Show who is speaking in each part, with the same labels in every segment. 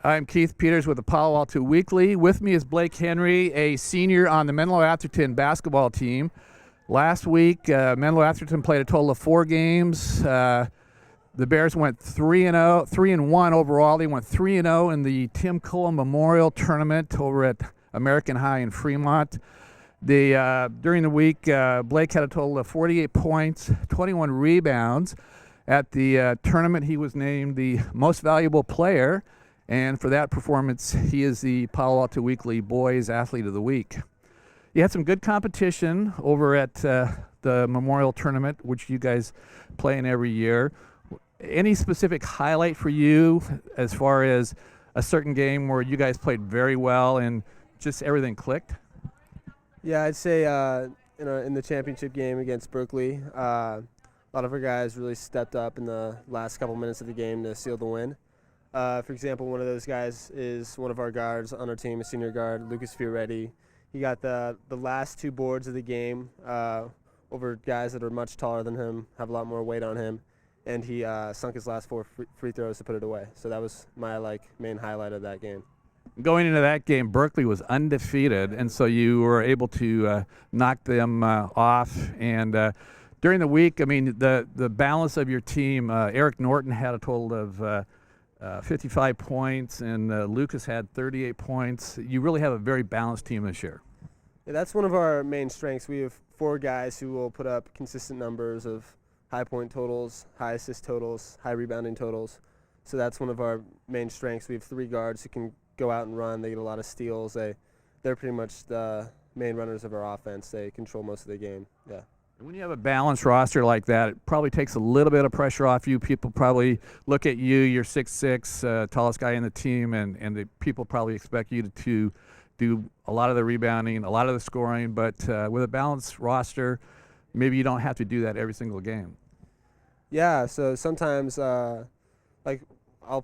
Speaker 1: I'm Keith Peters with the Palo Alto Weekly. With me is Blake Henry, a senior on the menlo-atherton basketball team. Last week, menlo-atherton played a total of 4 games. The Bears went 3-1 overall. They went 3-0 in the Tim Cullen Memorial Tournament over at American High in Fremont. During the week, Blake had a total of 48 points, 21 rebounds. At the tournament, he was named the most valuable player, and for that performance, he is the Palo Alto Weekly Boys Athlete of the Week. You had some good competition over at the Memorial Tournament, which you guys play in every year. Any specific highlight for you as far as a certain game where you guys played very well and just everything clicked?
Speaker 2: Yeah, I'd say in the championship game against Berkeley, a lot of our guys really stepped up in the last couple minutes of the game to seal the win. For example, one of those guys is one of our guards on our team, a senior guard, Lucas Fioretti. He got the last 2 boards of the game over guys that are much taller than him, have a lot more weight on him, and he sunk his last 4 free throws to put it away. So that was my main highlight of that game.
Speaker 1: Going into that game, Berkeley was undefeated, and so you were able to knock them off. And during the week, I mean, the balance of your team, Eric Norton had a total of 55 points, and Lucas had 38 points. You really have a very balanced team this year.
Speaker 2: Yeah, that's one of our main strengths. We have 4 guys who will put up consistent numbers of high point totals, high assist totals, high rebounding totals. So that's one of our main strengths. We have 3 guards who can go out and run. They get a lot of steals. They're pretty much the main runners of our offense. They control most of the game. Yeah.
Speaker 1: When you have a balanced roster like that, it probably takes a little bit of pressure off you. People probably look at you, you're 6'6", tallest guy in the team, and the people probably expect you to do a lot of the rebounding, a lot of the scoring. But with a balanced roster, maybe you don't have to do that every single game.
Speaker 2: Yeah, so sometimes I'll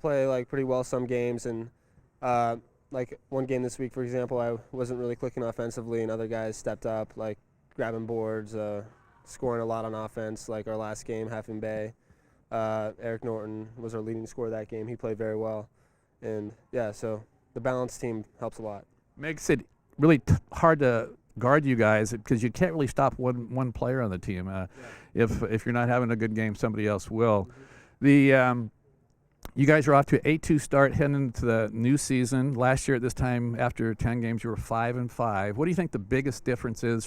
Speaker 2: play pretty well some games, and one game this week, for example, I wasn't really clicking offensively, and other guys stepped up, grabbing boards, scoring a lot on offense, like our last game, Halfing Bay. Eric Norton was our leading scorer that game. He played very well. And, yeah, so the balanced team helps a lot. Makes
Speaker 1: it really hard to guard you guys because you can't really stop one player on the team. Yeah. If you're not having a good game, somebody else will. Mm-hmm. You guys are off to an 8-2 start heading into the new season. Last year at this time, after 10 games, you were 5-5. What do you think the biggest difference is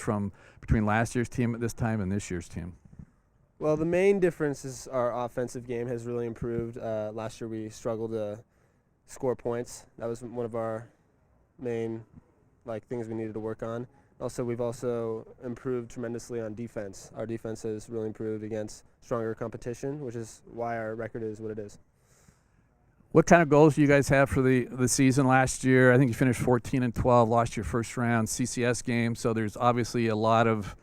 Speaker 1: between last year's team at this time and this year's team?
Speaker 2: Well, the main difference is our offensive game has really improved. Last year we struggled to score points. That was one of our main things we needed to work on. Also, we've also improved tremendously on defense. Our defense has really improved against stronger competition, which is why our record is what it is.
Speaker 1: What kind of goals do you guys have for the season last year? I think you finished 14-12, lost your first round CCS game, so there's obviously a lot of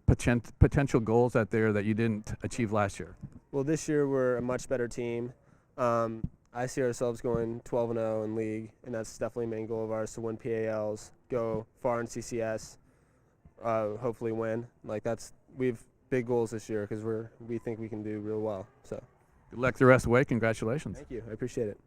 Speaker 1: potential goals out there that you didn't achieve last year.
Speaker 2: Well, this year we're a much better team. I see ourselves going 12-0 in league, and that's definitely a main goal of ours, to win PALs, go far in CCS, hopefully win. We have big goals this year because we think we can do real well. So.
Speaker 1: Good luck the rest of the way. Congratulations.
Speaker 2: Thank you. I appreciate it.